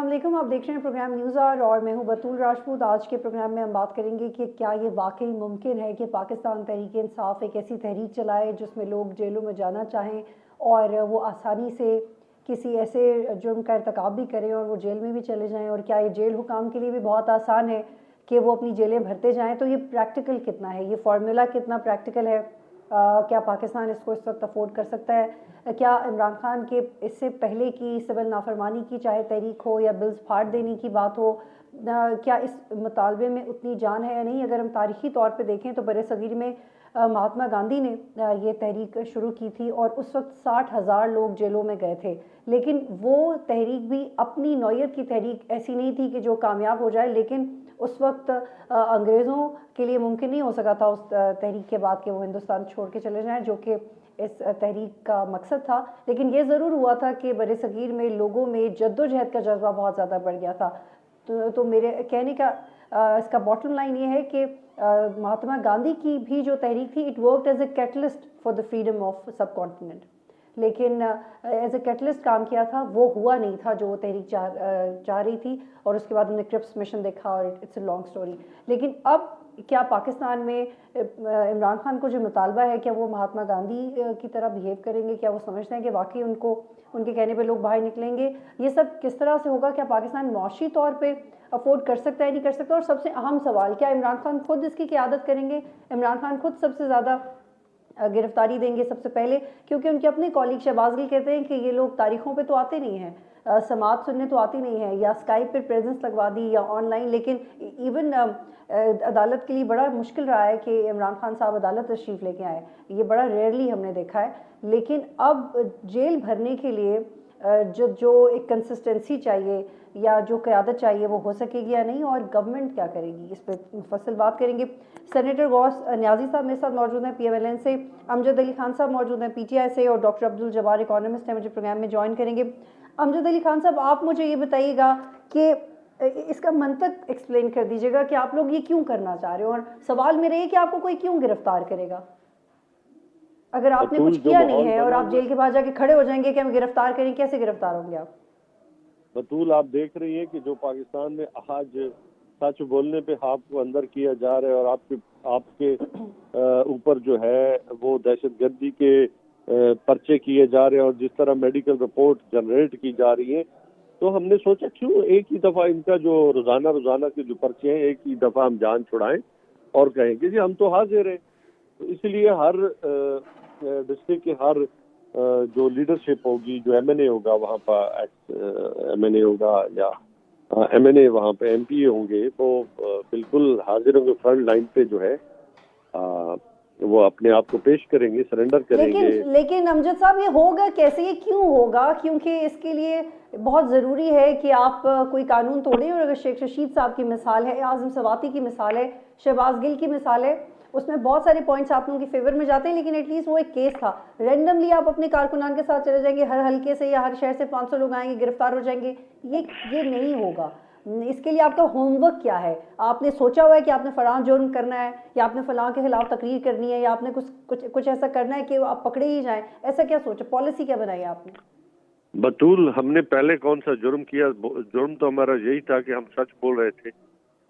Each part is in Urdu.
علیکم، آپ دیکھ رہے ہیں پروگرام نیوز آور اور میں ہوں بطول راجپوت۔ آج کے پروگرام میں ہم بات کریں گے کہ کیا یہ واقعی ممکن ہے کہ پاکستان تحریک انصاف ایک ایسی تحریک چلائے جس میں لوگ جیلوں میں جانا چاہیں اور وہ آسانی سے کسی ایسے جرم کا ارتکاب بھی کریں اور وہ جیل میں بھی چلے جائیں، اور کیا یہ جیل حکام کے لیے بھی بہت آسان ہے کہ وہ اپنی جیلیں بھرتے جائیں؟ تو یہ پریکٹیکل کتنا ہے، یہ فارمولا کتنا پریکٹیکل ہے؟ کیا پاکستان اس کو اس وقت افورڈ کر سکتا ہے؟ کیا عمران خان کے اس سے پہلے کی سول نافرمانی کی چاہے تحریک ہو یا بلز پھاڑ دینے کی بات ہو، کیا اس مطالبے میں اتنی جان ہے یا نہیں؟ اگر ہم تاریخی طور پہ دیکھیں تو بر صغیر میں مہاتما گاندھی نے یہ تحریک شروع کی تھی اور اس وقت 60,000 لوگ جیلوں میں گئے تھے، لیکن وہ تحریک بھی اپنی نوعیت کی تحریک ایسی نہیں تھی کہ جو کامیاب ہو جائے، لیکن اس وقت انگریزوں کے لیے ممکن نہیں ہو سکا تھا اس تحریک کے بعد کہ وہ ہندوستان چھوڑ کے چلے جائیں، جو کہ اس تحریک کا مقصد تھا۔ لیکن یہ ضرور ہوا تھا کہ بر صغیر میں لوگوں میں جد و جہد کا جذبہ بہت زیادہ بڑھ گیا تھا۔ تو میرے کہنے کا اس کا باٹم لائن یہ ہے کہ مہاتما گاندھی کی بھی جو تحریک تھی it worked as a catalyst for the freedom of sub continent, لیکن ایز اے کیٹلسٹ کام کیا تھا، وہ ہوا نہیں تھا جو وہ تحریک چاہ رہی تھی، اور اس کے بعد ہم نے کرپس مشن دیکھا اور اٹس اے لانگ سٹوری۔ لیکن اب کیا پاکستان میں عمران خان کو جو مطالبہ ہے کیا وہ مہاتما گاندھی کی طرح بیہیو کریں گے؟ کیا وہ سمجھتے ہیں کہ واقعی ان کے کہنے پہ لوگ باہر نکلیں گے؟ یہ سب کس طرح سے ہوگا؟ کیا پاکستان معاشی طور پہ افورڈ کر سکتا ہے نہیں کر سکتا؟ اور سب سے اہم سوال، کیا عمران خان خود اس کی قیادت کریں گے؟ عمران خان خود سب سے زیادہ گرفتاری دیں گے سب سے پہلے؟ کیونکہ ان کے اپنے کالیگ شہباز گل کہتے ہیں کہ یہ لوگ تاریخوں پہ تو آتے نہیں ہیں، سماعت سننے تو آتی نہیں ہے، یا اسکائپ پہ پریزنس لگوا دی یا آن لائن، لیکن ایون عدالت کے لیے بڑا مشکل رہا ہے کہ عمران خان صاحب عدالت تشریف لے کے آئے، یہ بڑا ریئرلی ہم نے دیکھا ہے۔ لیکن اب جیل بھرنے کے لیے جو ایک کنسسٹنسی چاہیے یا جو قیادت چاہیے وہ ہو سکے گی یا نہیں، اور گورنمنٹ کیا کرے گی، اس پہ مفصل بات کریں گے۔ سینیٹر غوث نیازی صاحب میرے ساتھ موجود ہیں پی ایم ایل این سے، امجد علی خان صاحب موجود ہیں پی ٹی آئی سے، اور ڈاکٹر عبدالجبار اکانومسٹ ہیں، مجھے پروگرام میں جوائن کریں گے۔ امجد علی خان صاحب، آپ مجھے یہ بتائیے گا کہ اس کا منطق ایکسپلین کر دیجیے گا کہ آپ لوگ یہ کیوں کرنا چاہ رہے ہو، اور سوال میرا یہ کہ آپ کو کوئی کیوں گرفتار کرے گا؟ اگر آپ نے کچھ کیا نہیں ہے اور آپ جیل کے باہر جا کے کھڑے ہو جائیں گے کہ ہم گرفتار کریں، کیسے گرفتار ہوں گے آپ؟ بطول، آپ دیکھ رہی ہیں کہ جو پاکستان میں آج سچ بولنے پہ آپ کو اندر کیا جا رہا ہے، اور آپ کے اوپر جو ہے وہ دہشت گردی کے پرچے کیے جا رہے ہیں، اور جس طرح میڈیکل رپورٹ جنریٹ کی جا رہی ہیں، تو ہم نے سوچا کیوں ایک ہی دفعہ ان کا جو روزانہ کے جو پرچے ہیں ایک ہی دفعہ ہم جان چھڑائیں اور کہیں کہ جی ہم تو حاضر ہیں۔ تو اس لیے ہر ڈسٹرکٹ کے ہر جو لیڈرشپ ہوگی، جو ایم این اے ہوگا وہاں پر ایم این اے ہوگا یا ایم این اے وہاں پہ ایم پی اے ہوں گے، تو بالکل حاضر ہوں گے، فرنٹ لائن پہ جو ہے وہ اپنے آپ کو پیش کریں گے، سرنڈر کریں گے۔ لیکن امجد صاحب، یہ ہوگا کیسے، یہ کیوں ہوگا؟ کیونکہ اس کے لیے بہت ضروری ہے کہ آپ کوئی قانون توڑیں، اور اگر شیخ رشید صاحب کی مثال ہے، اعظم سواتی کی مثال ہے، شہباز گل کی مثال ہے، اس میں بہت سارے پوائنٹس آپ لوگوں کی فیور میں جاتے ہیں، لیکن ایٹ لیسٹ وہ ایک کیس تھا۔ رینڈملی آپ اپنے کارکنان کے ساتھ چلے جائیں گے، ہر حلقے سے یا ہر شہر سے 500 لوگ آئیں گے، گرفتار ہو جائیں گے، یہ نہیں ہوگا۔ اس کے لیے آپ کا ہوم ورک کیا ہے؟ آپ نے سوچا ہوا ہے کہ آپ نے فلاں جرم کرنا ہے، یا آپ نے فلاں کے خلاف تقریر کرنی ہے، یا آپ نے کچھ ایسا کرنا ہے کہ آپ پکڑے ہی جائیں؟ ایسا کیا سوچا، پالیسی کیا بنائی آپ نے؟ بطول، ہم نے پہلے کون سا جرم کیا؟ جرم تو ہمارا یہی تھا کہ ہم سچ بول رہے تھے۔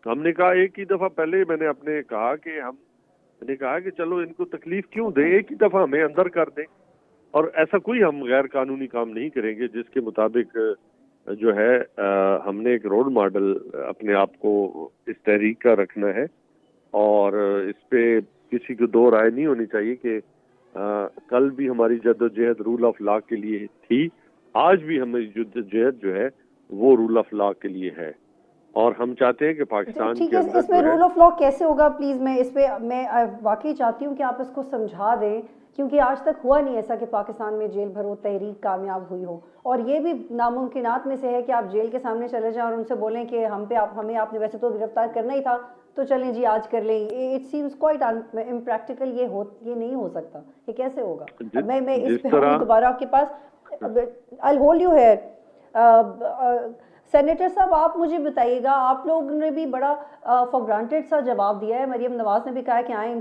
تو ہم نے کہا ایک ہی دفعہ، پہلے میں نے کہا کہ میں نے کہا کہ چلو ان کو تکلیف کیوں دیں، ایک ہی دفعہ ہمیں اندر کر دیں، اور ایسا کوئی ہم غیر قانونی کام نہیں کریں گے، جس کے مطابق جو ہے ہم نے ایک رول ماڈل اپنے آپ کو اس تحریک کا رکھنا ہے، اور اس پہ کسی کو دو رائے نہیں ہونی چاہیے کہ کل بھی ہماری جدوجہد رول آف لا کے لیے تھی، آج بھی ہماری جدوجہد جو ہے وہ رول آف لا کے لیے ہے، اور ہم چاہتے ہیں کہ پاکستان کے اندر اس میں رول آف لا کیسے ہوگا؟ پلیز میں واقعی چاہتی ہوں کہ آپ اس کو سمجھا دیں، کیونکہ آج تک ہوا نہیں ایسا کہ پاکستان میں جیل بھرو تحریک کامیاب ہوئی ہو، اور یہ بھی ناممکنات میں سے ہے کہ آپ جیل کے سامنے چلے جائیں اور ان سے بولیں کہ ہمیں آپ نے ویسے تو گرفتار کرنا ہی تھا، تو چلیں جی آج کر لیں۔ اٹ سیمز کوائٹ امپریکٹیکل، یہ نہیں ہو سکتا، یہ کیسے ہوگا؟ میں اس پہ آؤں دوبارہ آپ کے پاس، I'll hold you here۔ Senator صاحب، آپ مجھے بتائیے گا، آپ لوگ نے بھی بڑا فار گرانٹیڈ سا جواب دیا ہے، مریم نواز نے بھی کہا کہ آئیں ان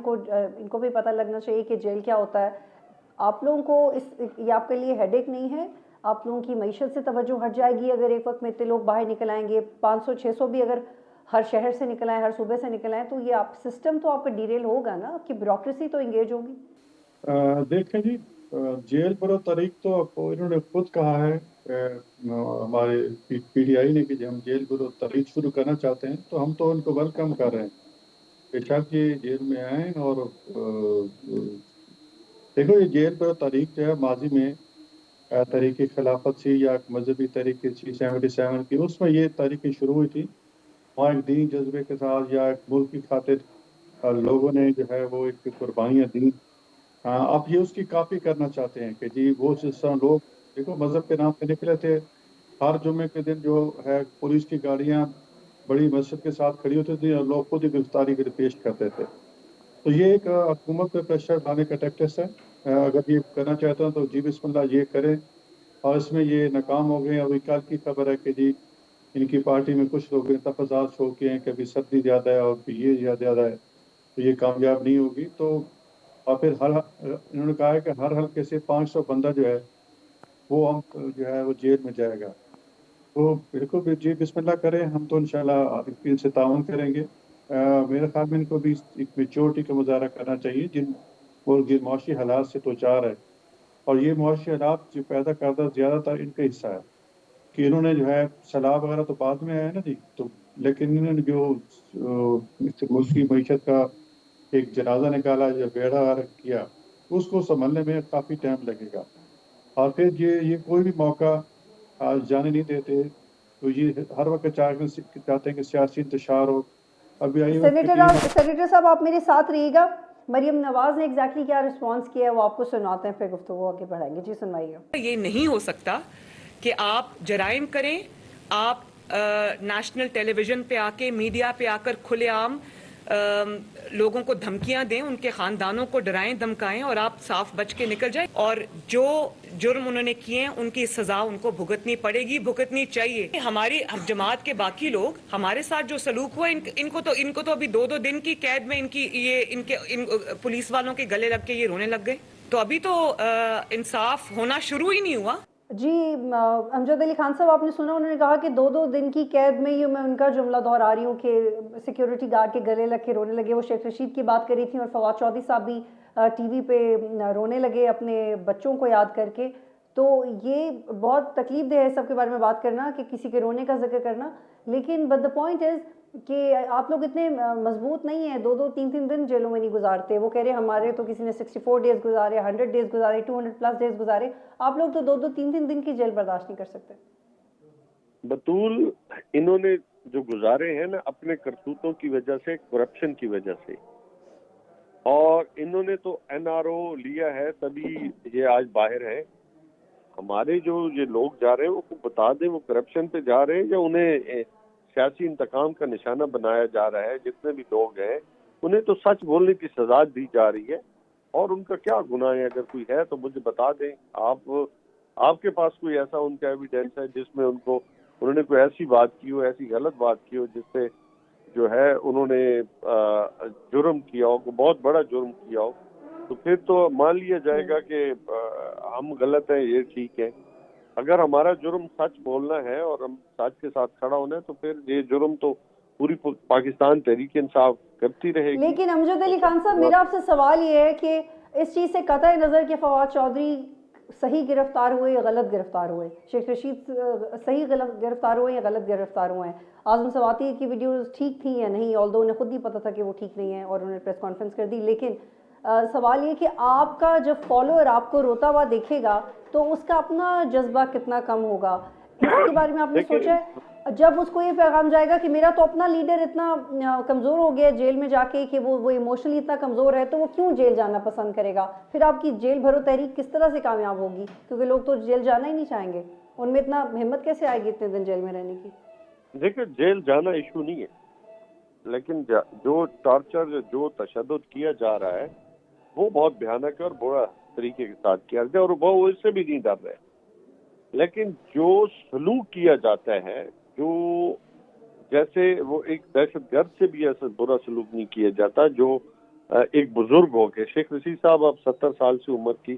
کو بھی پتہ لگنا چاہیے کہ جیل کیا ہوتا ہے۔ آپ لوگوں کو یہ آپ کے لیے ہیڈ ایک نہیں ہے آپ لوگوں کی معیشت سے توجہ ہٹ جائے گی اگر ایک وقت میں اتنے لوگ باہر نکل آئیں گے؟ 500-600 بھی اگر ہر شہر سے نکل آئیں، ہر صوبے سے نکل آئیں، تو یہ آپ سسٹم تو آپ کا ڈیریل ہوگا نا، آپ کی بیوروکریسی تو انگیج ہوگی. دیکھیں جی، جیل برو طریق تو انہوں نے خود کہا ہے ہمارے پی ٹی آئی نے کہ ہم جیل برو طریق شروع کرنا چاہتے ہیں، تو ہم تو ان کو ویلکم کر رہے ہیں بے شک یہ جیل میں آئیں. اور دیکھو، یہ جیل برو طریق جو ہے ماضی میں تحریک خلافت سی یا مذہبی تحریک سی 77 کی، اس میں یہ تحریکیں شروع ہوئی تھی. وہاں ایک دینی جذبے کے ساتھ یا ایک ملک کی خاطر لوگوں نے جو ہے وہ ایک قربانیاں دیں. اب یہ اس کی کاپی کرنا چاہتے ہیں کہ جی وہ جس طرح لوگ دیکھو مذہب کے نام پہ نکلے تھے، ہر جمعے کے دن جو ہے پولیس کی گاڑیاں بڑی مسجد کے ساتھ کھڑی ہوتی تھی اور لوگ خود ہی گرفتاری کے لیے پیش کرتے تھے. تو یہ ایک حکومت پہ پریشر ڈالنے کا ٹیکٹس ہے. اگر یہ کرنا چاہتا ہوں تو جی بسم اللہ یہ کریں. اور اس میں یہ ناکام ہو گئے. ابھی کل کی خبر ہے کہ جی ان کی پارٹی میں کچھ لوگ تفاضات شو کیے ہیں کہ ابھی سردی زیادہ ہے اور یہ زیادہ ہے، تو یہ کامیاب نہیں ہوگی. تو اور پھر انہوں نے کہا ہے کہ ہر حلقے سے 500 بندہ جو ہے وہ ہم جو ہے وہ جیل میں جائے گا. تو بالکل جی بسم اللہ کریں، ہم تو انشاءاللہ ان سے تعاون کریں گے. میرے خیال میں ان کو بھی ایک میچورٹی کا مظاہرہ کرنا چاہیے جن وہ معاشی حالات سے توچار ہے. اور یہ معاشی حالات جو پیدا کرتا زیادہ تر ان کا حصہ ہے کہ انہوں نے جو ہے سیلاب وغیرہ تو بعد میں آیا نا جی، تو لیکن انہوں نے جو ملک کی معیشت کا ایک جنازہ نکالا یا بیڑا کیا، اس کو سنبھلنے میں کافی ٹائم لگے گا. اور پھر یہ کوئی بھی موقع جانے نہیں دیتے. تو یہ ہر وقت چاہتے ہیں کہ سیاسی انتشار ہو. ابھی آئی وقت سینیٹر صاحب آپ میرے ساتھ رہیے گا. مریم نواز نے ایگزیکٹلی کیا رسپانس کیا ہے وہ آپ کو سناتے ہیں، پھر گفتگو آگے بڑھائیں گے. جی سنوائیے. یہ نہیں ہو سکتا کہ آپ جرائم کریں، آپ نیشنل ٹیلی ویژن پہ آ کے میڈیا پہ آ کر کھلے عام لوگوں کو دھمکیاں دیں، ان کے خاندانوں کو ڈرائیں دھمکائیں اور آپ صاف بچ کے نکل جائیں. اور جو جرم انہوں نے کیے ہیں ان کی سزا ان کو بھگتنی پڑے گی، بھگتنی چاہیے. ہماری جماعت کے باقی لوگ ہمارے ساتھ جو سلوک ہوا ان کو تو ابھی 2 دن کی قید میں ان پولیس والوں کے گلے لگ کے یہ رونے لگ گئے. تو ابھی تو انصاف ہونا شروع ہی نہیں ہوا. جی امجد علی خان صاحب، آپ نے سنا انہوں نے کہا کہ 2 دن کی قید میں، یہ میں ان کا جملہ دہرا رہی ہوں کہ سیکیورٹی گارڈ کے گلے لگ کے رونے لگے. وہ شیخ رشید کی بات کری تھی اور فواد چودھری صاحب بھی ٹی وی پہ رونے لگے اپنے بچوں کو یاد کر کے. تو یہ بہت تکلیف دہ ہے سب کے بارے میں بات کرنا، کہ کسی کے رونے کا ذکر کرنا. لیکن بٹ دا پوائنٹ از کہ آپ لوگ اتنے مضبوط نہیں ہیں. 2-3 دن جیلوں میں نہیں گزارتے. وہ کہہ رہے ہمارے تو کسی نے 64 ڈیز گزارے، 100 ڈیز گزارے، 200+ ڈیز گزارے. آپ لوگ تو 2-3 دن کی جیل برداشت نہیں کر سکتے. بطول انہوں نے جو گزارے ہیں نا اپنے کرتوتوں کی وجہ سے، کرپشن کی وجہ سے، اور انہوں نے تو NRO لیا ہے تبھی یہ آج باہر ہے. ہمارے جو یہ لوگ جا رہے ہیں وہ بتا دیں وہ کرپشن پہ جا رہے ہیں یا انہیں سیاسی انتقام کا نشانہ بنایا جا رہا ہے. جتنے بھی لوگ ہیں انہیں تو سچ بولنے کی سزا دی جا رہی ہے. اور ان کا کیا گناہ ہے؟ اگر کوئی ہے تو مجھے بتا دیں. آپ کے پاس کوئی ایسا ان کا ایویڈینس ہے جس میں انہوں نے کوئی ایسی بات کی ہو، ایسی غلط بات کی ہو جس سے جو ہے انہوں نے جرم کیا ہو، بہت بڑا جرم کیا ہو؟ تو پھر تو مان لیا جائے گا کہ ہم غلط ہیں، یہ ٹھیک ہے. اگر ہمارا جرم سچ بولنا ہے اور ہم سچ کے ساتھ کھڑا ہونا ہے تو پھر یہ جرم تو پوری پاکستان تحریک انصاف کرتی رہے گی. لیکن امجد علی خان صاحب میرا آپ سے سوال یہ ہے کہ اس چیز سے قطع نظر کہ فواد چودھری صحیح گرفتار ہوئے یا غلط گرفتار ہوئے، شیخ رشید صحیح گرفتار ہوئے یا غلط گرفتار ہوئے ہیں، اعظم سواتی کی ویڈیوز ٹھیک تھیں یا نہیں، آلدو انہیں خود بھی پتہ تھا کہ وہ ٹھیک نہیں ہیں اور انہوں نے پریس کانفرنس کر دی. لیکن سوال یہ کہ آپ کا جب فالوور آپ کو روتا ہوا دیکھے گا تو اس کا اپنا جذبہ کتنا کم ہوگا؟ اس کے بارے میں آپ نے سوچا ہے؟ جب اس کو یہ پیغام جائے گا کہ میرا تو اپنا لیڈر اتنا کمزور ہو گیا جیل میں جا کے کہ وہ ایموشنلی اتنا کمزور ہے تو وہ کیوں جیل جانا پسند کرے گا؟ پھر آپ کی جیل بھرو تحریک کس طرح سے کامیاب ہوگی؟ کیونکہ لوگ تو جیل جانا ہی نہیں چاہیں گے. ان میں اتنا ہمت کیسے آئے گی اتنے دن جیل میں رہنے کی؟ دیکھیں جیل جانا ایشو نہیں ہے، لیکن جو ٹارچر، جو تشدد کیا جا رہا ہے وہ بہت بھیانک ہے اور برا طریقے کے ساتھ کیا جائے اور وہ اس سے بھی نہیں ڈر رہے. لیکن جو سلوک کیا جاتا ہے، جو جیسے وہ ایک دہشت گرد سے بھی ایسا برا سلوک نہیں کیا جاتا جو ایک بزرگ ہو کے. شیخ رشید صاحب اب 70 سال سے عمر کی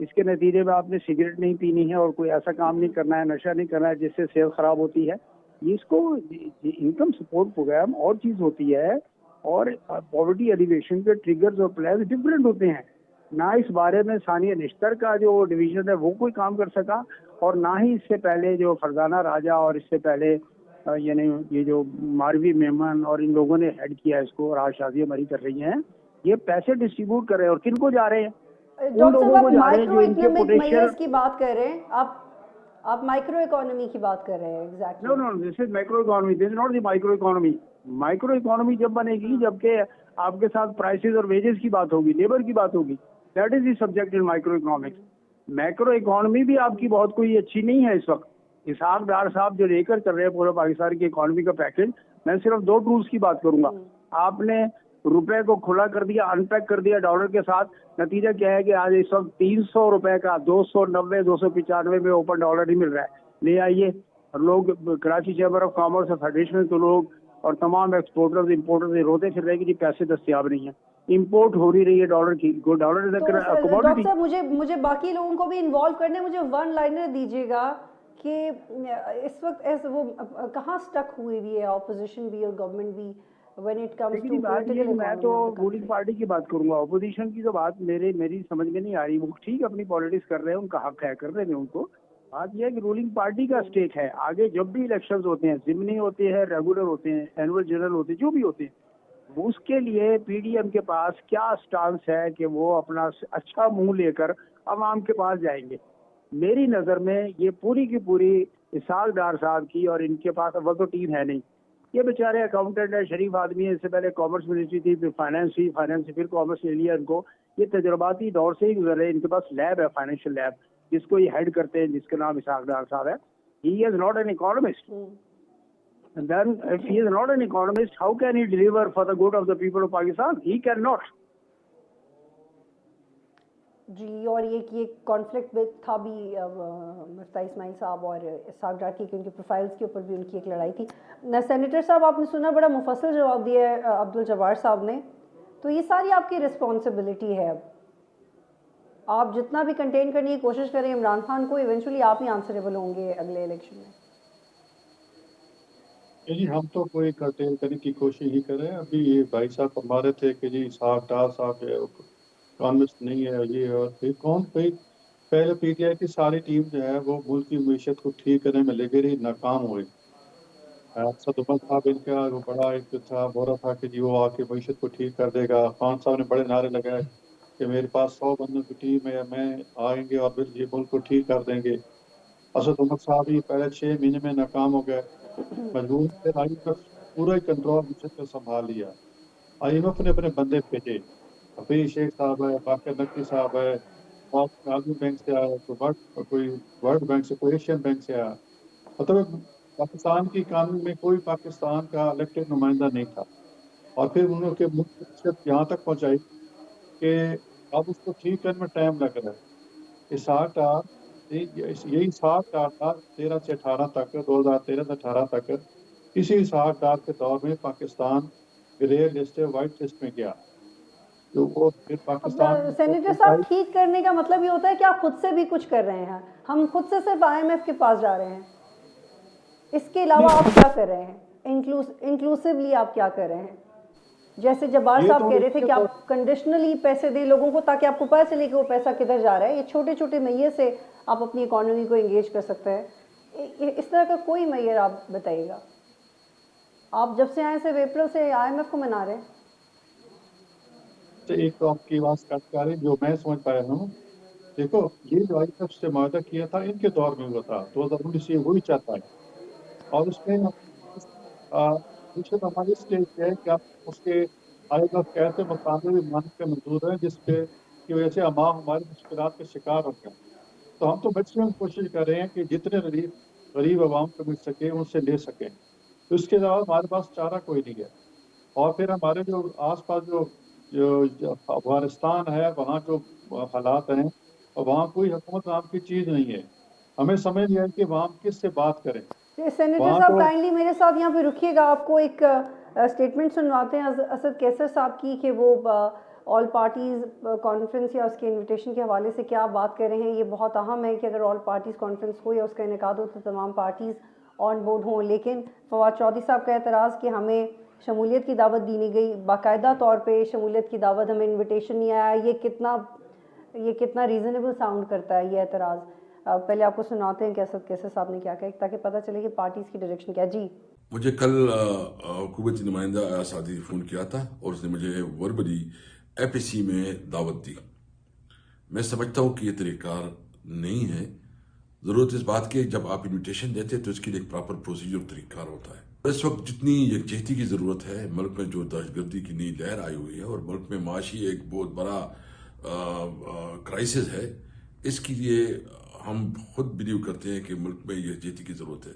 اس کے نتیجے میں آپ نے سگریٹ نہیں پینی ہے اور کوئی ایسا کام نہیں کرنا ہے, نشہ نہیں کرنا ہے جس سے صحت خراب ہوتی ہے. یہ اس کو انکم سپورٹ پروگرام اور چیز ہوتی ہے, اور پاورٹی ایلیویشن کے ٹریگرز اور پلانز ڈفرینٹ ہوتے ہیں. نہ اس بارے میں ثانیہ نشتر کا جو ڈویژن ہے وہ کوئی کام کر سکا, اور نہ ہی اس سے پہلے جو فرزانہ راجہ اور اس سے پہلے یعنی یہ جو ماروی میمن اور ان لوگوں نے ہیڈ کیا اس کو, اور آج شادی ہماری کر رہی ہیں, یہ پیسے ڈسٹریبیوٹ کر رہے ہیں. اور کن کو جا رہے ہیں؟ ان ڈاکٹر لوگوں صاحب کو آپ جا رہے ہیں جو مائکرو ان کے اکنامک پوٹینشیل. میئرز کی بات کر رہے ہیں, آپ مائکرو اکانومی کی بات کر رہے ہیں. Exactly No, no, this is micro economy. This is not the micro economy. Micro economy جب بنے گی جبکہ آپ کے ساتھ پرائسز اور ویجز کی بات ہوگی, لیبر کی بات ہوگی. That is the subject in micro economics. Macro economy بھی آپ کی بہت کوئی اچھی نہیں ہے اس وقت. اسحاق ڈار صاحب جو لے کر چل رہے ہیں پورے پاکستان کی اکانومی کا پیکج, میں صرف 2 ٹولز کی بات کروں گا. آپ نے روپے کو کھلا کر دیا, ان پیک کر دیا ڈالر کے ساتھ. نتیجہ کیا ہے کہ آج اس وقت 300 روپے کا 290 295 میں اوپن ڈالر ہی مل رہا ہے. لے آئیے. اور لوگ کراچی چیمبر آف کامرس اور فیڈریشن کے لوگ اور تمام ایکسپورٹرز امپورٹرز روتے پھر رہے کہ جی پیسے دستیاب نہیں ہیں. امپورٹ ہو رہی ہے ڈالر کی. Dollar is a doctor commodity. صاحب مجھے باقی لوگوں کو بھی انوالو کرنے, مجھے ون لائنر دیجیے گا کہ اس وقت وہ کہاں سٹک ہوئی ہوئی ہے اپوزیشن بھی اور گورنمنٹ بھی when it comes to بات یہ political کہ میں economy تو of the ruling country. Party کی بات کروں گا. اپوزیشن کی تو بات میری سمجھ میں نہیں آ رہی. وہ ٹھیک اپنی پالیٹکس کر رہے ہیں, ان کا حق ہے, کر رہے ہیں ان کو. بات یہ ہے کہ رولنگ پارٹی کا اسٹیک ہے. آگے جب بھی الیکشنز ہوتے ہیں, ضمنی ہوتے ہیں, ریگولر ہوتے ہیں, اینول جنرل ہوتے ہیں, جو بھی ہوتے ہیں, اس کے لیے پی ڈی ایم کے پاس کیا سٹانس ہے کہ وہ اپنا اچھا منہ لے کر عوام کے پاس جائیں گے. میری نظر میں یہ پوری کی پوری اسحاق ڈار صاحب کی, اور ان کے پاس اول تو ٹیم ہے نہیں. یہ بیچارے اکاؤنٹنٹ ہے, شریف آدمی ہے. اس سے پہلے کامرس منسٹری تھی, پھر فائنانس تھی, فائنانس سے پھر کامرس لے لیا ان کو. یہ تجرباتی دور سے ہی گزر رہے. ان کے پاس لیب ہے, فائنینشیل لیب, جس کو یہ ہیڈ کرتے ہیں, جس کا نام اسحاق ڈار صاحب ہے. He is not an economist. And then if he is not an economist, how can he deliver for the good of the people of Pakistan? He cannot. جی, اور یہ کانفلکٹ بھی تھا بھی مفتاح اسماعیل صاحب اور اسحاق ڈار کی, کیونکہ پروفائلز کے اوپر بھی ان کی ایک لڑائی تھی. سینیٹر صاحب آپ نے سنا, بڑا مفصل جواب دیا ہے عبد الجبار صاحب نے. تو یہ ساری آپ کی رسپانسبلٹی ہے. اب آپ جتنا بھی کنٹین کرنے کی کوشش کریں عمران خان کو, ایونچولی آپ ہی آنسریبل ہوں گے اگلے الیکشن میں. جی ہم تو کوئی کرٹیل کرنے کی کوشش نہیں کر رہے ہیں. ابھی یہ بھائی صاحب فرما رہے تھے کہ جی اسحاق ڈار صاحب اکانومسٹ نہیں ہے یہ, اور پھر کون پہلے پی ٹی آئی کی ساری ٹیم جو ہے وہ ملک کی معیشت کو ٹھیک کرنے میں لگے رہی, ناکام ہوئی. اسد عمر صاحب ان کا وہ بڑا ایک تھا, بول رہا تھا کہ جی وہ آ کے معیشت کو ٹھیک کر دے گا. خان صاحب نے بڑے نعرے لگائے کہ میرے پاس 100 بندوں کی ٹیم ہے, میں آئیں گے اور پھر یہ ملک کو ٹھیک کر دیں گے. اسد عمر صاحب ہی پہلے 6 مہینے میں ناکام ہو گئے. مجبور پھر آئی ایم ایف پورا ہی کنٹرول مسلسل سنبھال لیا. آئی ایم ایف نے اپنے بندے بھیجے, حفیظ شیخ صاحب ہے, باقر نقوی صاحب ہے, عالمی بینک سے آیا, کوئی ورلڈ بینک سے, کوئی ایشین بینک سے آیا. مطلب پاکستان کی اکانومی میں کوئی پاکستان کا الیکٹڈ نمائندہ نہیں تھا. اور پھر انہوں نے ملک کی معیشت یہاں تک پہنچائی کہ اب اس کو ٹھیک کرنے میں ٹائم لگ رہا ہے. اسحاق ڈار یہی اسحاق ڈار تھا 13 سے 18 تک, 2013 سے 18 تک. اسی اسحاق ڈار کے دور میں Pakistan grey list, white list میں گیا. تو وہ پھر پاکستان سینیٹر صاحب, ٹھیک کرنے کا مطلب یہ ہوتا ہے کہ آپ خود سے بھی کچھ کر رہے ہیں. ہم خود سے صرف آئی ایم ایف کے پاس جا رہے ہیں, اس کے علاوہ آپ کیا کر رہے ہیں؟ انکلوسیولی آپ کیا کر رہے ہیں؟ جیسے جبار صاحب کہہ رہے تھے کہ آپ کنڈیشنلی پیسے دیں لوگوں کو تاکہ آپ کو پتہ چلے کہ وہ پیسہ کدھر جا رہا ہے. یہ چھوٹے چھوٹے میئر سے آپ اپنی اکانومی کو انگیج کر سکتے ہیں. اس طرح کا کوئی میئر آپ بتائیے گا. آپ جب سے آئے صرف اپریل سے آئی ایم ایف کو منا رہے ہیں. ایک تو آپ کی آواز کٹ کر رہی, جو میں سمجھ پایا ہوں, دیکھو یہ جو آئی ایف سے معاہدہ کیا تھا ان کے دور میں ہوا تھا, 2019 سے وہی چاہتا ہے. اور اس میں ہماری اس لیے ہے کہ آپ اس کے آئی ایف کہتے مقامی بھی مان کے منظور ہے, جس پہ کی وجہ سے عوام ہماری مشکلات کا شکار ہو گیا. تو ہم تو میکسیمم کوشش کر رہے ہیں کہ جتنے غریب عوام کو مل سکے ان سے لے سکیں. تو اس کے علاوہ ہمارے پاس چارہ کوئی نہیں ہے. اور پھر ہمارے جو آس پاس جو افغانستان ہے وہاں جو حالات ہیں, وہاں کوئی حکومت نام کی چیز نہیں ہے. ہمیں سمجھ نہیں آئی کہ وہاں کس سے بات کریں. سینیٹر صاحب کائنڈلی میرے ساتھ یہاں پہ رکیے گا, آپ کو ایک اسٹیٹمنٹ سنواتے ہیں اسد کیسر صاحب کی کہ وہ آل پارٹیز کانفرنس یا اس کے انویٹیشن کے حوالے سے کیا آپ بات کر رہے ہیں؟ یہ بہت اہم ہے کہ اگر آل پارٹیز کانفرنس ہو یا اس کا انعقاد ہو تو تمام پارٹیز آن بورڈ ہوں، لیکن فواد چودھری صاحب کا اعتراض کہ ہمیں شمولیت کی دعوت دی نہیں گئی، باقاعدہ طور پہ شمولیت کی دعوت، ہمیں انویٹیشن نہیں آیا، یہ کتنا ریزنیبل ساؤنڈ کرتا ہے یہ اعتراض؟ پہلے آپ کو سناتے ہیں کیسر صاحب نے کیا کہا تاکہ پتہ چلے کہ پارٹیز کی ڈائریکشن کیا. جی مجھے کل حکومتی نمائندہ اسادی فون کیا تھا اور اس نے مجھے وربلی ایف اے سی میں دعوت دی. میں سمجھتا ہوں کہ یہ طریقہ کار نہیں ہے. ضرورت اس بات کی جب آپ انویٹیشن دیتے ہیں تو اس کے لیے ایک پراپر پروسیجر طریقہ کار ہوتا ہے. اس وقت جتنی یکجہتی کی ضرورت ہے، ملک میں جو دہشت گردی کی نئی لہر آئی ہوئی ہے اور ملک میں معاشی ایک بہت بڑا کرائسس ہے، اس کے لیے ہم خود بلیو کرتے ہیں کہ ملک میں یکجہتی کی ضرورت ہے.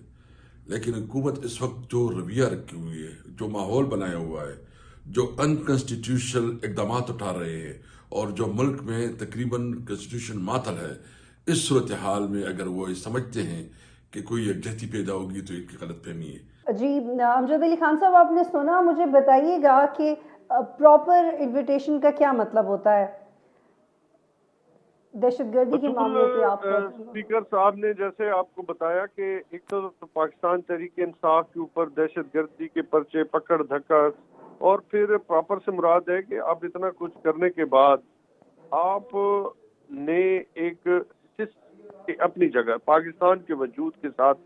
لیکن حکومت اس وقت جو رویہ رکھی ہوئی ہے، جو ماحول بنایا ہوا ہے، جو انکانسٹیٹیوشنل اقدامات اٹھا رہے ہیں اور جو ملک میں تقریباً کنسٹیٹیوشن معطل ہے، اس صورتحال میں اگر وہ سمجھتے ہیں کہ کوئی یکجہتی پیدا ہوگی تو ایک غلط فہمی ہے. جی امجد علی خان صاحب، آپ نے سنا، مجھے بتائیے گا کہ پراپر انویٹیشن کا کیا مطلب ہوتا ہے دہشت گردی کے معاملے پہ؟ آپ اسپیکر صاحب نے جیسے آپ کو بتایا کہ ایک تو پاکستان تحریک انصاف کے اوپر دہشت گردی کے پرچے، پکڑ دھکڑ، اور پھر پراپر سے مراد ہے کہ آپ اتنا کچھ کرنے کے بعد آپ نے ایک اپنی جگہ پاکستان کے وجود کے ساتھ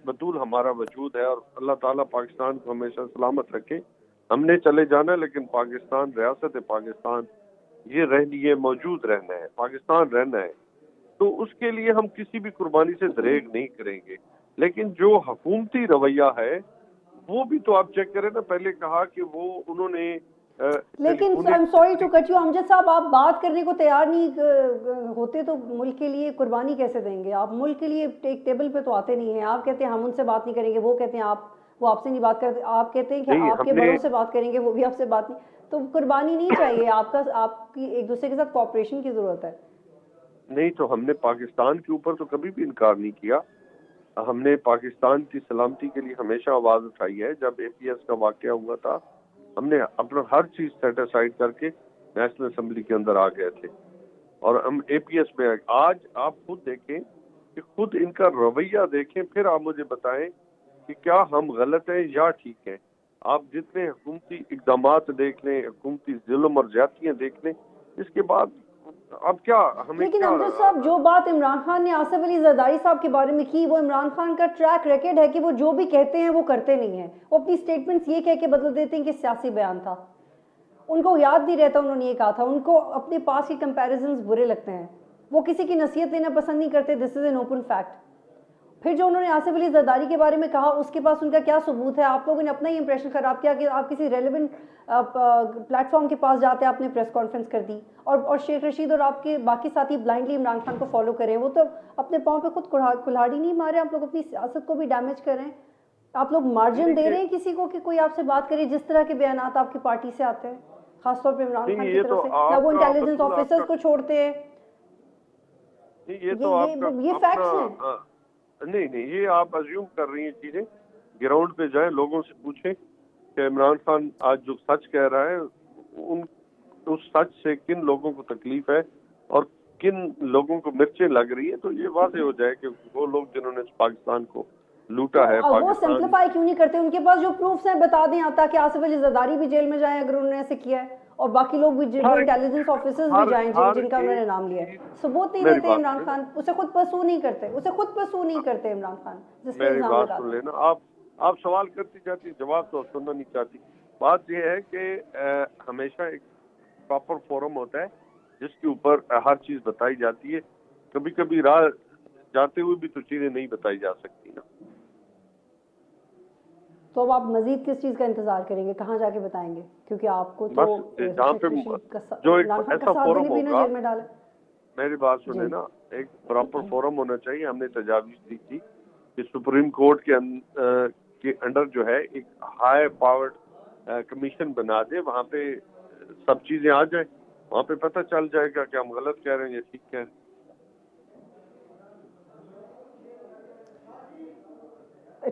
بطول ہمارا وجود ہے، اور اللہ تعالیٰ پاکستان کو ہمیشہ سلامت رکھے. ہم نے چلے جانا ہے لیکن پاکستان، ریاست پاکستان یہ موجود رہنا ہے، پاکستان رہنا ہے. تو اس کے لیے ہم کسی بھی قربانی سے دریغ نہیں کریں گے. لیکن جو حکومتی رویہ ہے وہ بھی تو آپ چیک کریں نا. پہلے کہا کہ وہ انہوں نے لیکن I'm sorry to cut you امجد صاحب، آپ بات کرنے کو تیار نہیں ہوتے تو ملک کے لیے قربانی کیسے دیں گے؟ آپ ملک کے لیے ایک ٹیبل پہ تو آتے نہیں ہیں. آپ کہتے ہیں ہم ان سے بات نہیں کریں گے، وہ کہتے ہیں وہ آپ سے نہیں بات کرتے. آپ کہتے ہیں کہ آپ کے بڑوں سے بات کریں گے، وہ بھی آپ سے بات نہیں. تو قربانی نہیں چاہیے آپ کی ایک دوسرے کے ساتھ کوآپریشن کی ضرورت ہے. نہیں تو ہم نے پاکستان کے اوپر تو کبھی بھی انکار نہیں کیا. ہم نے پاکستان کی سلامتی کے لیے ہمیشہ آواز اٹھائی ہے. جب اے پی ایس کا واقعہ ہوا تھا ہم نے اپنا ہر چیز سیٹ اسائڈ کر کے نیشنل اسمبلی کے اندر آ گئے تھے اور ہم اے پی ایس میں. آج آپ خود دیکھیں کہ خود ان کا رویہ دیکھیں، پھر آپ مجھے بتائیں کہ کیا ہم غلط ہیں یا ٹھیک ہیں. آپ جتنے حکومتی اقدامات دیکھ لیں، حکومتی ظلم اور زیادتیاں دیکھ لیں، اس کے بعد اب کیا ہمیں. لیکن امجد صاحب، جو بات عمران خان نے آصف علی زرداری صاحب کے بارے میں کی، وہ عمران خان کا ٹریک ریکارڈ ہے کہ وہ جو بھی کہتے ہیں وہ کرتے نہیں ہیں. وہ اپنی سٹیٹمنٹس یہ کہہ کے بدل دیتے ہیں کہ سیاسی بیان تھا. ان کو یاد نہیں رہتا انہوں نے یہ کہا تھا. ان کو اپنے پاس کی کمپیریزنز برے لگتے ہیں. وہ کسی کی نصیحت لینا پسند نہیں کرتے. دس از این اوپن فیکٹ. پھر جو انہوں نے آصف علی زرداری کے بارے میں کہا، اس کے پاس ان کا کیا ثبوت ہے؟ آپ لوگوں نے اپنا ہی امپریشن خراب کیا کہ آپ کسی ریلیونٹ پلیٹ فارم کے پاس جاتے آپ نے پریس کانفرنس کر دی، اور شیخ رشید اور آپ کے باقی ساتھی بلائنڈلی عمران خان کو فالو کریں. وہ تو اپنے پاؤں پہ خود کلہاڑی نہیں مارے. آپ لوگ اپنی سیاست کو بھی ڈیمیج کر رہے ہیں. آپ لوگ مارجن دے رہے ہیں کسی کو کہ کوئی آپ سے بات کرے جس طرح کے بیانات آپ کی پارٹی سے آتے ہیں، خاص طور پہ عمران خان کی طرف سے. نہ وہ انٹیلیجنس آفیسرز کو چھوڑتے ہیں. یہ فیکٹس ہیں. نہیں یہ آپ ازیوم کر رہی ہیں چیزیں. گراؤنڈ پہ جائیں، لوگوں سے پوچھیں کہ عمران خان آج جو سچ کہہ رہا ہے اس سچ سے کن لوگوں کو تکلیف ہے اور کن لوگوں کو مرچیں لگ رہی ہیں. تو یہ واضح ہو جائے کہ وہ لوگ جنہوں نے پاکستان کو لوٹا ہے. وہ سمپلیفائی کیوں نہیں کرتے؟ ان کے پاس جو پروفس ہیں بتا دیں آتا کہ آصف علی زرداری بھی جیل میں جائیں اگر انہوں نے ایسے کیا ہے، اور باقی لوگ بھی جو انٹیلیجنس آفیسرز بھی جائیں جن کا انہوں نے نام لیا ہے. ثبوت نہیں دیتے عمران خان. اسے خود پرسو نہیں کرتے عمران خان. میری بات سن لینا. آپ سوال کرتی جاتی، جواب تو سننا نہیں چاہتی. بات یہ ہے کہ ہمیشہ ایک پراپر فورم ہوتا ہے جس کے اوپر ہر چیز بتائی جاتی ہے. کبھی کبھی راہ جاتے ہوئے بھی تو چیزیں نہیں بتائی جا سکتی نا. تو اب آپ مزید کس چیز کا انتظار کریں گے؟ کہاں جا کے بتائیں گے؟ کیونکہ آپ کو تو جہاں پہ جو ایک ایسا فورم ہوگا. میری بات سنیں نا، ایک پراپر فورم ہونا چاہیے. ہم نے تجاویز دی تھی کہ سپریم کورٹ کے انڈر جو ہے ایک ہائی پاورڈ کمیشن بنا دے. وہاں پہ سب چیزیں آ جائیں، وہاں پہ پتہ چل جائے گا کہ ہم غلط کہہ رہے ہیں یا ٹھیک کہہ رہے ہیں.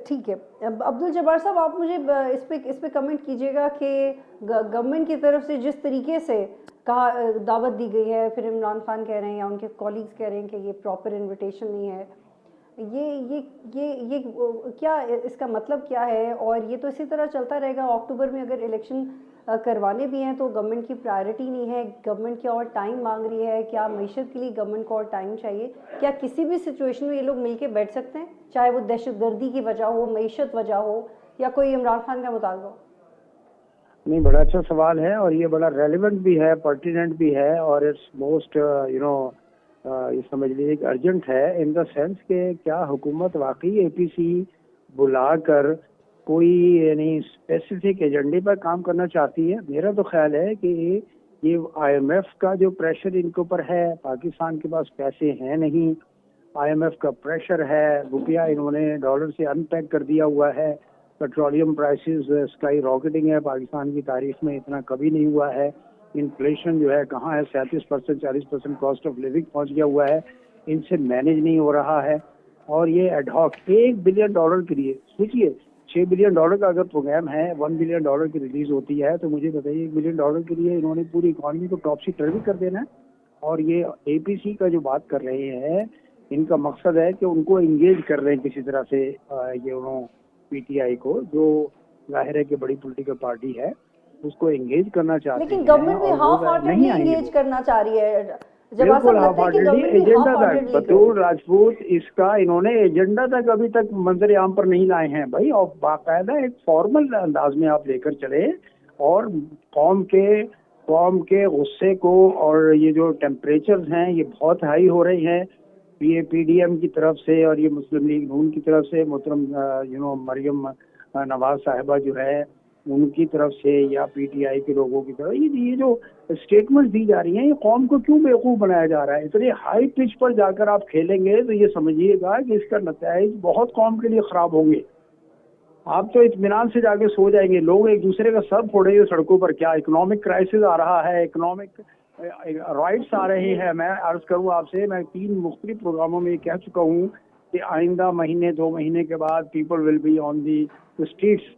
ٹھیک ہے عبد الجبار صاحب، آپ مجھے اس پہ کمنٹ کیجیے گا کہ گورنمنٹ کی طرف سے جس طریقے سے دعوت دی گئی ہے، پھر عمران خان کہہ رہے ہیں یا ان کے کولیگز کہہ رہے ہیں کہ یہ پراپر انویٹیشن نہیں ہے، یہ کیا اس کا مطلب کیا ہے؟ اور یہ تو اسی طرح چلتا رہے گا؟ اکتوبر میں اگر الیکشن کروانے بھی ہیں تو گورنمنٹ کی پرائرٹی نہیں ہے، گورنمنٹ کیا اور ٹائم مانگ رہی ہے؟ کیا معیشت کے لیے گورنمنٹ کو اور ٹائم چاہیے؟ کیا کسی بھی سچویشن میں یہ لوگ مل کے بیٹھ سکتے ہیں، چاہے وہ دہشت گردی کی وجہ ہو، معیشت وجہ ہو، یا کوئی عمران خان کا مطالبہ ہو؟ نہیں، بڑا اچھا سوال ہے اور یہ بڑا ریلیونٹ بھی ہے، پرٹیننٹ بھی ہے، اور اٹس موسٹ یہ سمجھ لیجیے کہ ارجنٹ ہے ان دا سینس کہ کیا حکومت واقعی اے پی سی بلا کر کوئی یعنی اسپیسیفک ایجنڈے پر کام کرنا چاہتی ہے؟ میرا تو خیال ہے کہ یہ آئی ایم ایف کا جو پریشر ان کے اوپر ہے، پاکستان کے پاس پیسے ہیں نہیں، آئی ایم ایف کا پریشر ہے، روپیہ انہوں نے ڈالر سے ان پیک کر دیا ہوا ہے، پیٹرولیم پرائسز اسکائی راکٹنگ ہے، پاکستان کی تاریخ میں اتنا کبھی نہیں ہوا ہے، انفلیشن جو ہے کہاں ہے، 37% 40% کاسٹ آف لیونگ پہنچ گیا ہوا ہے، ان سے مینیج نہیں ہو رہا ہے، اور یہ ایڈ ہاک $1 بلین کے لیے سوچیے، $6 بلین کا اگر پروگرام ہے، $1 بلین کی ریلیز ہوتی ہے، تو مجھے بتائیے $1 بلین کے لیے انہوں نے پوری اکانومی کو ٹاپسی ٹرمی کر دینا ہے۔ اور یہ اے پی سی کا جو بات کر رہے ہیں، ان کا مقصد ہے کہ ان کو انگیج کر رہے ہیں کسی طرح سے، یہ انہوں پی ٹی آئی کو، جو ظاہر ہے کہ بڑی پولیٹیکل پارٹی ہے، اس کو انگیج کرنا چاہتے ہیں، لیکن گورنمنٹ بھی اور ہاف وہ ہارٹیڈلی نہیں آئیں گے۔ انگیج کرنا چاہ رہی ہے، جب بالکل صاحب ہاف لگتا ہے کہ ہارٹیڈلی گورنمنٹ بھی ایجنڈا ہاف تک، ہارٹیڈلی بطور راجپوت اس کا انہوں نے ایجنڈا تک ابھی تک منظر عام پر نہیں لائے ہیں بھائی، اور باقاعدہ ایک فارمل انداز میں آپ لے کر چلے، اور قوم کے غصے کو، اور یہ جو ٹیمپریچرز ہیں یہ بہت ہائی ہو رہے ہیں، پی ڈی ایم کی طرف سے اور یہ مسلم لیگ نون کی طرف سے، محترم مریم نواز صاحبہ جو ہے ان کی طرف سے، یا پی ٹی آئی کے لوگوں کی طرف، یہ جو اسٹیٹمنٹ دی جا رہی ہیں، یہ قوم کو کیوں بیوقوف بنایا جا رہا ہے؟ اتنے ہائی پچ پر جا کر آپ کھیلیں گے تو یہ سمجھیے گا کہ اس کا نتائج بہت قوم کے لیے خراب ہوں گے۔ آپ تو اطمینان سے جا کے سو جائیں گے، لوگ ایک دوسرے کا سر پھوڑیں گے سڑکوں پر، کیا اکنامک کرائسس آ رہا ہے، اکنامک رائٹس آ رہے ہیں۔ میں عرض کروں آپ سے، میں 3 مختلف پروگراموں میں یہ کہہ چکا ہوں کہ آئندہ مہینے 2 مہینے کے بعد people will be on the streets,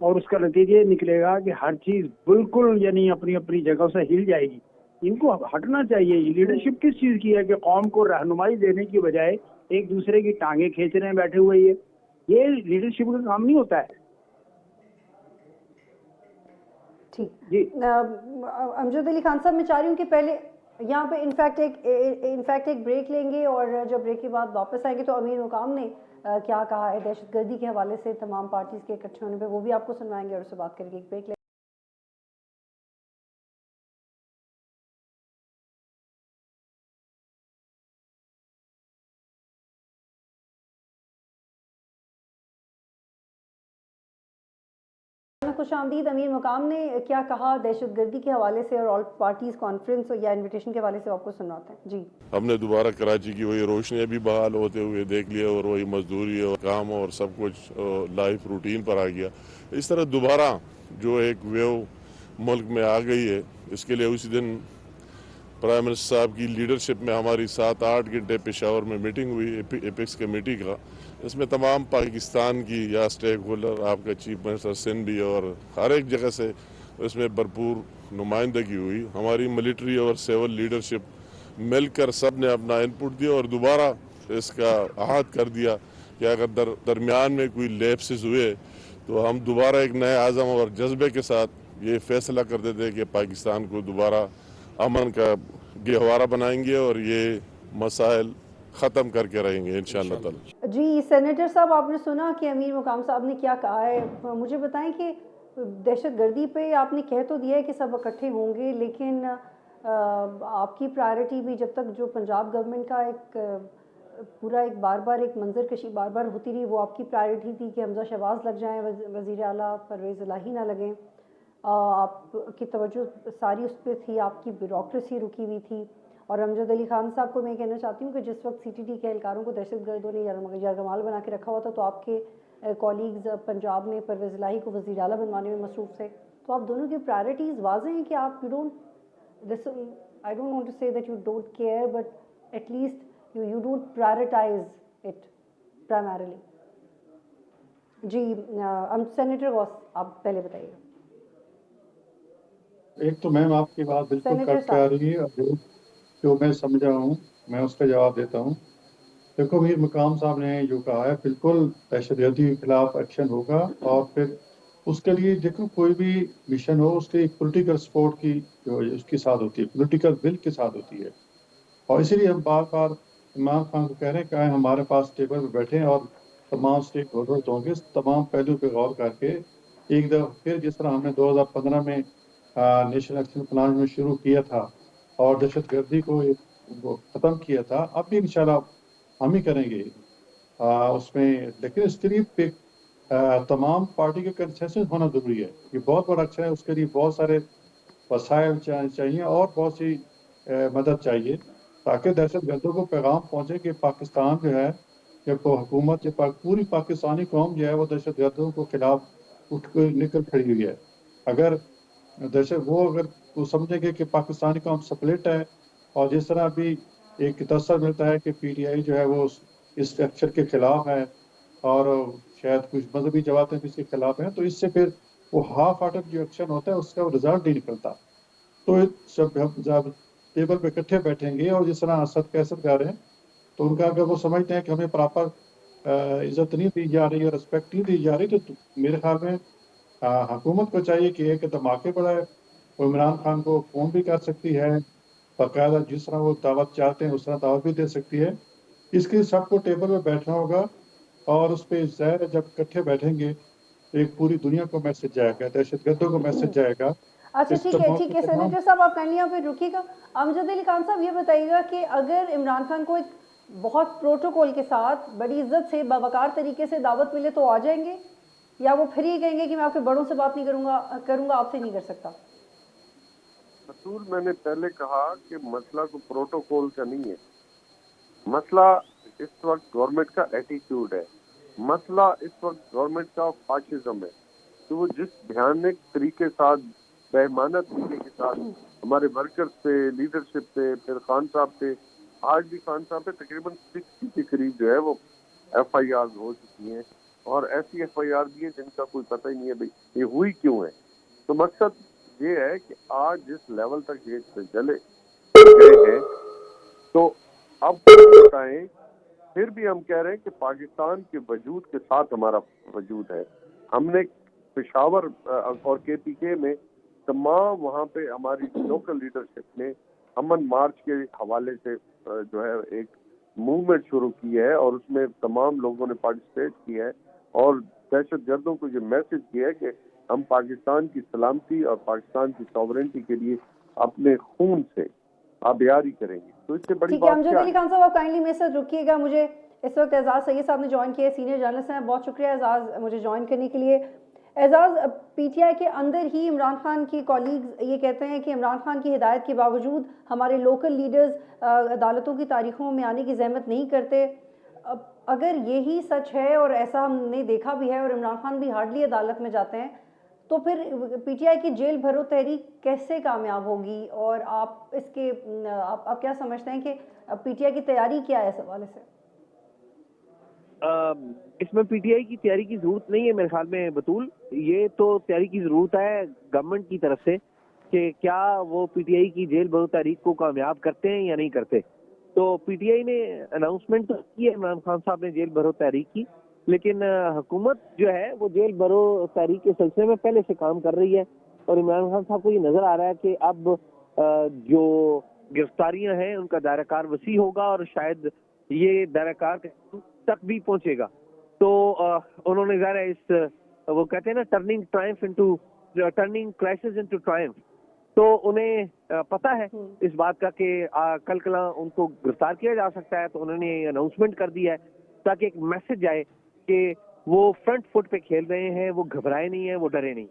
اور اس کا نتیجہ یہ نکلے گا کہ ہر چیز بالکل یعنی اپنی اپنی جگہ سے ہل جائے گی۔ ان کو ہٹنا چاہیے۔ لیڈرشپ کس چیز کی ہے کہ قوم کو رہنمائی دینے کی بجائے ایک دوسرے کی ٹانگیں کھینچ رہے ہیں بیٹھے ہوئے، یہ لیڈرشپ کا کام نہیں ہوتا ہے۔ ٹھیک، جی امجد علی خان صاحب، میں چاہ رہی ہوں کہ پہلے یہاں پہ انفیکٹ ایک بریک لیں گے، اور جب بریک کے بعد واپس آئیں گے تو امیر مقام نے کیا کہا ہے دہشت گردی کے حوالے سے تمام پارٹیز کے اکٹھے ہونے پہ، وہ بھی آپ کو سنوائیں گے، اور اس سے بات کریں گے۔ ایک بریک لیں۔ خوش آمدید۔ امیر مقام نے کیا کہا دہشت گردی کے حوالے سے اور آل پارٹیز کانفرنس یا انویٹیشن کے حوالے سے آپ کو سناتے ہیں۔ جی، ہم نے دوبارہ کراچی کی وہی روشنیاں بھی بحال ہوتے ہوئے دیکھ لیا، اور وہی مزدوری اور کام اور سب کچھ لائف روٹین پر آ گیا۔ اس طرح دوبارہ جو ایک ویو ملک میں آ گئی ہے، اس کے لیے اسی دن پرائم منسٹر صاحب کی لیڈرشپ میں ہماری 7-8 گھنٹے پشاور میں میٹنگ ہوئی ایپیکس کمیٹی کا۔ اس میں تمام پاکستان کی یا اسٹیک ہولڈر، آپ کا چیف منسٹر سندھ بھی، اور ہر ایک جگہ سے اس میں بھرپور نمائندگی ہوئی۔ ہماری ملٹری اور سیول لیڈرشپ مل کر سب نے اپنا انپٹ دیا، اور دوبارہ اس کا عہد کر دیا کہ اگر درمیان میں کوئی لیپسز ہوئے تو ہم دوبارہ ایک نئے عزم اور جذبے کے ساتھ یہ فیصلہ کرتے تھے کہ پاکستان کو دوبارہ امن کا گہوارہ بنائیں گے، اور یہ مسائل ختم کر کے رہیں گے انشاءاللہ تعالی۔ جی سینیٹر صاحب، آپ نے سنا کہ امیر مقام صاحب نے کیا کہا ہے۔ مجھے بتائیں کہ دہشت گردی پہ آپ نے کہہ تو دیا ہے کہ سب اکٹھے ہوں گے، لیکن آپ کی پرائرٹی بھی جب تک جو پنجاب گورنمنٹ کا ایک پورا ایک بار ایک منظر کشی بار بار ہوتی رہی، وہ آپ کی پرائرٹی تھی کہ حمزہ شہباز لگ جائیں وزیر اعلیٰ، پرویز الہی نہ لگیں، آپ کی توجہ ساری اس پہ تھی، آپ کی بیوروکریسی رکی ہوئی تھی۔ اور امجد علی خان صاحب کو میں کہنا چاہتی ہوں کہ جس وقت سی ٹی ٹی کے اہلکاروں کو دہشت گردوں نے یرغمال بنا کے رکھا ہوا تھا، تو آپ کے کولیگز پنجاب میں پرویز الہی کو وزیر اعلیٰ بنوانے میں مصروف تھے۔ تو آپ دونوں کی پرائرٹیز واضح ہیں کہ آپ I don't want to say that you don't care, but at least you don't prioritize it primarily. جی سینیٹر غوث آپ پہلے بتائیے. ایک تو میم آپ کی بات بالکل سینیٹر کٹ کر رہی ہے، اور جو میں سمجھا ہوں میں اس کا جواب دیتا ہوں. دیکھو میر مقام صاحب نے جو کہا ہے بالکل دہشت گردی کے خلاف ایکشن ہوگا، اور پھر اس کے لیے دیکھو کوئی بھی مشن ہو اس کے ایک پولیٹیکل سپورٹ کی جو اس کے ساتھ ہوتی ہے، پولیٹیکل ول کے ساتھ ہوتی ہے. اور اسی لیے ہم بار بار عمران خان کو کہہ رہے ہیں کہ ہمارے پاس ٹیبل پہ بیٹھیں اور تمام اسٹیک ہولڈرز ہوں گے، تمام پہلو پہ غور کر کے ایک دفعہ پھر جس طرح ہم نے 2015 میں نیشنل ایکشن پلان میں شروع کیا تھا اور دہشت گردی کو ختم کیا تھا، اب بھی انشاءاللہ ہم ہی کریں گے اس میں. لیکن اس کے لیے تمام پارٹی کا کنسنسس ہونا ضروری ہے. یہ بہت بڑا اکثر ہے، اس کے لیے بہت سارے وسائل چاہیے اور بہت سی مدد چاہیے، تاکہ دہشت گردوں کو پیغام پہنچے کہ پاکستان جو ہے جب حکومت پوری پاکستانی قوم جو ہے وہ دہشت گردوں کو خلاف اٹھ کے نکل کھڑی ہوئی ہے. اگر وہ سمجھیں گے کہ پاکستانی قوم سپلٹ ہے، اور جس طرح بھی ایک تصور ملتا ہے کہ پی ٹی آئی جو ہے وہ اس اسٹرکچر کے خلاف ہے اور شاید کچھ مذہبی جماعتیں بھی اس کے خلاف ہیں، تو اس سے پھر وہ ہاف ہارٹڈ جو ایکشن ہوتا ہے اس کا رزلٹ نہیں نکلتا. تو جب ٹیبل پہ اکٹھے بیٹھیں گے اور جس طرح اسد کیسر کر رہے ہیں، تو ان کا اگر وہ سمجھتے ہیں کہ ہمیں پراپر عزت نہیں دی جا رہی ہے، رسپیکٹ نہیں دی جا رہی، تو میرے خیال میں حکومت کو چاہیے کہ ایک دھماکے بڑھائے. وہ عمران خان کو فون بھی کر سکتی ہے، باقاعدہ جس طرح وہ دعوت چاہتے ہیں اس طرح دعوت بھی دے سکتی ہے. اس کے سب کو ٹیبل پہ بیٹھنا ہوگا، اور اس پہ ظاہر ہے جب اکٹھے بیٹھیں گے تو ایک پوری دنیا کو میسج جائے گا، دہشت گردوں کو میسج جائے گا. اچھا ٹھیک ہے سینیٹر صاحب آپ کائنڈلی یہاں پہ رکیے گا. امجد علی خان صاحب یہ بتائیے گا کہ اگر عمران خان کو ایک بہت پروٹوکول کے ساتھ بڑی عزت سے باوقار طریقے سے دعوت ملے تو آ جائیں گے، یا وہ پھر یہ کہیں گے کہ میں آپ کے بڑوں سے بات نہیں کروں گا آپ سے نہیں کر سکتا؟ بطول میں نے پہلے کہا کہ مسئلہ کو پروٹوکول کا نہیں ہے، مسئلہ اس وقت گورنمنٹ کا ایٹیٹیوڈ ہے، مسئلہ اس وقت گورنمنٹ کا فاشزم ہے کہ وہ جس بھیانک طریقے ساتھ بےمانہ طریقے کے ساتھ ہمارے ورکرز پہ، لیڈرشپ پہ، پھر خان صاحب پہ، آج بھی خان صاحب پہ تقریباً 60 کے قریب جو ہے وہ ایف آئی آر ہو چکی ہیں، اور ایسی ایف آئی آر بھی ہیں جن کا کوئی پتہ ہی نہیں ہے بھائی یہ ہوئی کیوں ہے. تو مقصد یہ ہے کہ آج جس لیول تک یہ چلے گئے ہیں، تو اب بتائیں، پھر بھی ہم کہہ رہے ہیں کہ پاکستان کے وجود کے ساتھ ہمارا وجود ہے. ہم نے پشاور اور کے پی کے میں تمام وہاں پہ ہماری لوکل لیڈرشپ نے امن مارچ کے حوالے سے جو ہے ایک موومنٹ شروع کی ہے، اور اس میں تمام لوگوں نے پارٹیسپیٹ کیا ہے، اور دہشت گردوں کو یہ میسج کیا ہے کہ ہم پاکستان کی سلامتی اور پاکستان کی ساورنٹی کے لیے اپنے خون سے آبیاری کریں گے. تو اس سے بڑی ٹھیک ہے بات امجد کیا علی ہے؟ خان صاحب آپ کائنڈلی میرے ساتھ رکیے گا. مجھے اس وقت اعزاز سید صاحب نے جوائن کیا ہے، سینئر جرنلسٹ ہیں. بہت شکریہ اعزاز مجھے جوائن کرنے کے لیے. اعزاز، پی ٹی آئی کے اندر ہی عمران خان کی کالیگز یہ کہتے ہیں کہ عمران خان کی ہدایت کے باوجود ہمارے لوکل لیڈرز عدالتوں کی تاریخوں میں آنے کی زحمت نہیں کرتے. اگر یہی سچ ہے اور ایسا ہم نے دیکھا بھی ہے اور عمران خان بھی ہارڈلی عدالت میں جاتے ہیں، تو پھر پی ٹی آئی کی جیل بھرو تحریک کیسے کامیاب ہوگی؟ اور آپ اس کے آپ کیا سمجھتے ہیں کہ پی ٹی آئی کی تیاری کیا ہے اس حوالے سے؟ اس میں پی ٹی آئی کی تیاری کی ضرورت نہیں ہے میرے خیال میں بطول. یہ تو تیاری کی ضرورت ہے گورنمنٹ کی طرف سے کہ کیا وہ پی ٹی آئی کی جیل بھرو تحریک کو کامیاب کرتے ہیں یا نہیں کرتے. تو پی ٹی آئی نے اناؤنسمنٹ تو کی ہے عمران خان صاحب نے جیل بھرو تحریک کی، لیکن حکومت جو ہے وہ جیل بھرو تحریک کے سلسلے میں پہلے سے کام کر رہی ہے، اور عمران خان صاحب کو یہ نظر آ رہا ہے کہ اب جو گرفتاریاں ہیں ان کا دائرہ کار وسیع ہوگا، اور شاید یہ دائرہ کار تک بھی پہنچے گا. تو انہوں نے ظاہر ہے اس وہ کہتے ہیں نا ٹرننگ کرائسس انٹو ٹرائمف، تو انہیں پتہ ہے اس بات کا کہ کل کلا ان کو گرفتار کیا جا سکتا ہے. تو انہوں نے اناؤنسمنٹ کر دیا ہے تاکہ ایک میسج آئے کہ وہ فرنٹ فٹ پہ کھیل رہے ہیں، وہ گھبرائے نہیں ہیں، وہ ڈرے نہیں.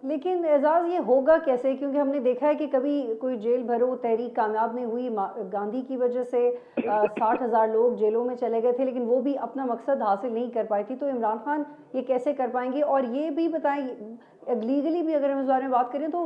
لیکن اعزاز یہ ہوگا کیسے؟ کیونکہ ہم نے دیکھا ہے کہ کبھی کوئی جیل بھرو تحریک کامیاب نہیں ہوئی. گاندھی کی وجہ سے 60,000 لوگ جیلوں میں چلے گئے تھے، لیکن وہ بھی اپنا مقصد حاصل نہیں کر پائی تھی. تو عمران خان یہ کیسے کر پائیں گے؟ اور یہ بھی بتائیں لیگلی بھی اگر ہم اس بارے میں بات کریں تو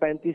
35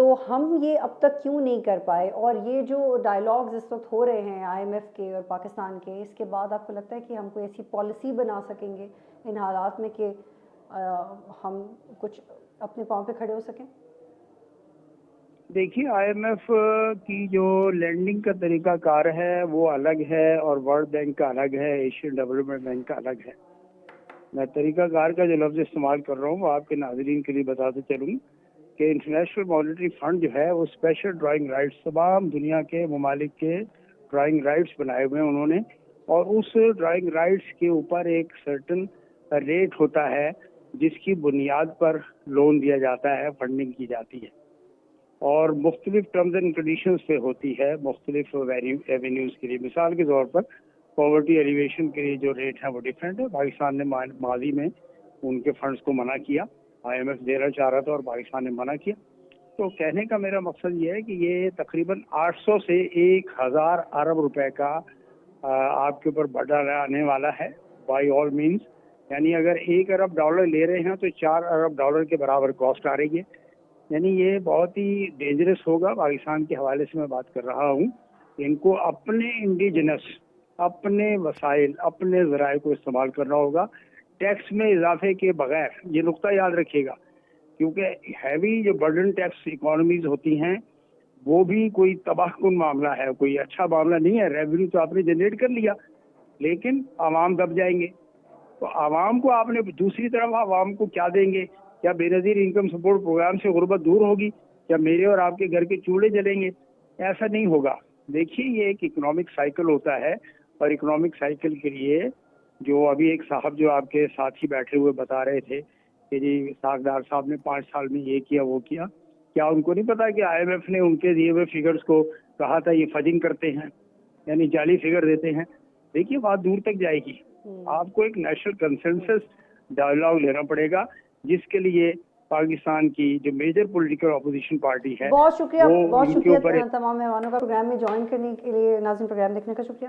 تو ہم یہ اب تک کیوں نہیں کر پائے؟ اور یہ جو ڈائلاگز اس وقت ہو رہے ہیں IMF کے اور پاکستان کے، اس کے بعد آپ کو لگتا ہے کہ ہم کوئی ایسی پالیسی بنا سکیں گے ان حالات میں کہ ہم کچھ اپنے پاؤں پہ کھڑے ہو سکیں؟ دیکھیے IMF کی جو لینڈنگ کا طریقہ کار ہے وہ الگ ہے اور ورلڈ بینک کا الگ ہے، ایشین ڈیولپمنٹ بینک کا الگ ہے. میں طریقہ کار کا جو لفظ استعمال کر رہا ہوں وہ آپ کے ناظرین کے لیے بتاتے چلوں کہ انٹرنیشنل مانیٹری فنڈ جو ہے وہ اسپیشل ڈرائنگ رائٹس تمام دنیا کے ممالک کے ڈرائنگ رائٹس بنائے ہوئے ہیں انہوں نے، اور اس ڈرائنگ رائٹس کے اوپر ایک سرٹن ریٹ ہوتا ہے جس کی بنیاد پر لون دیا جاتا ہے، فنڈنگ کی جاتی ہے، اور مختلف ٹرمز اینڈ کنڈیشنز پہ ہوتی ہے مختلف ایونیوز کے لیے. مثال کے طور پر پاورٹی ایلیویشن کے لیے جو ریٹ ہے وہ ڈیفرنٹ ہے. پاکستان نے ماضی میں ان کے فنڈز کو منع کیا، IMF دینا چاہ رہا تھا اور پاکستان نے منع کیا. تو کہنے کا میرا مقصد یہ ہے کہ یہ تقریباً 800 سے 1000 ارب روپے کا آپ کے اوپر بڑھا آنے والا ہے بائی آل مینز. یعنی اگر $1 ارب لے رہے ہیں تو $4 ارب کے برابر کاسٹ آ رہی ہے. یعنی یہ بہت ہی ڈینجرس ہوگا. پاکستان کے حوالے سے میں بات کر رہا ہوں، ان کو اپنے انڈیجنس، اپنے وسائل، اپنے ذرائع کو استعمال کرنا ہوگا ٹیکس میں اضافے کے بغیر. یہ نقطہ یاد رکھیے گا، کیونکہ ہیوی جو برڈن ٹیکس اکانومیز ہوتی ہیں وہ بھی کوئی تباہ کن معاملہ ہے، کوئی اچھا معاملہ نہیں ہے. ریونیو تو آپ نے جنریٹ کر لیا لیکن عوام دب جائیں گے. تو عوام کو آپ نے دوسری طرف عوام کو کیا دیں گے؟ کیا بے نظیر انکم سپورٹ پروگرام سے غربت دور ہوگی؟ کیا میرے اور آپ کے گھر کے چولہے جلیں گے؟ ایسا نہیں ہوگا. دیکھیے یہ ایک اکنامک سائیکل ہوتا ہے، اور اکنامک سائیکل کے لیے جو ابھی ایک صاحب جو آپ کے ساتھ ہی بیٹھے ہوئے بتا رہے تھے کہ جی ساکھدار صاحب نے 5 سال میں یہ کیا وہ کیا، کیا ان کو نہیں پتا کہ IMF نے ان کے دیے ہوئے فگرز کو کہا تھا یہ فجنگ کرتے ہیں، یعنی جعلی فگر دیتے ہیں؟ دیکھیے بات دور تک جائے گی. آپ کو ایک نیشنل کنسنسس ڈائلاگ لینا پڑے گا جس کے لیے پاکستان کی جو میجر پولیٹیکل اپوزیشن پارٹی ہے. بہت شکریہ تمام مہمانوں کا پروگرام میں جوائن کرنے کے لیے. ناظرین پروگرام دیکھنے کا شکریہ.